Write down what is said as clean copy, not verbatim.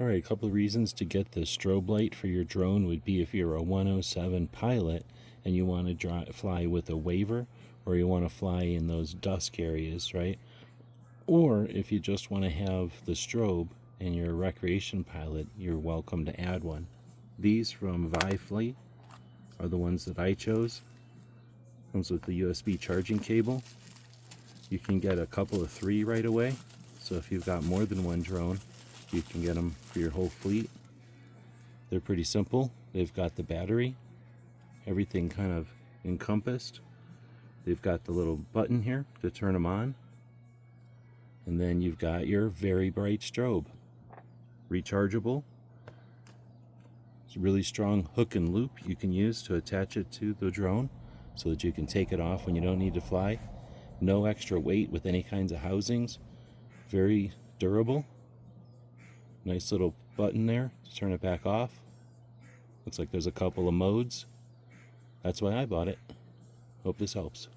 Alright, a couple of reasons to get the strobe light for your drone would be if you're a 107 pilot and you want to fly with a waiver, or you want to fly in those dusk areas, right? Or if you just want to have the strobe and you're a recreation pilot, you're welcome to add one. These from ViFleet are the ones that I chose. Comes with the USB charging cable. You can get a couple of 3 right away, so if you've got more than one drone, you can get them for your whole fleet. They're pretty simple. They've got the battery, everything kind of encompassed. They've got the little button here to turn them on, and then you've got your very bright strobe. Rechargeable. It's a really strong hook and loop you can use to attach it to the drone so that you can take it off when you don't need to fly. No extra weight with any kinds of housings. Very durable. Nice little button there to turn it back off. Looks like there's a couple of modes. That's why I bought it. Hope this helps.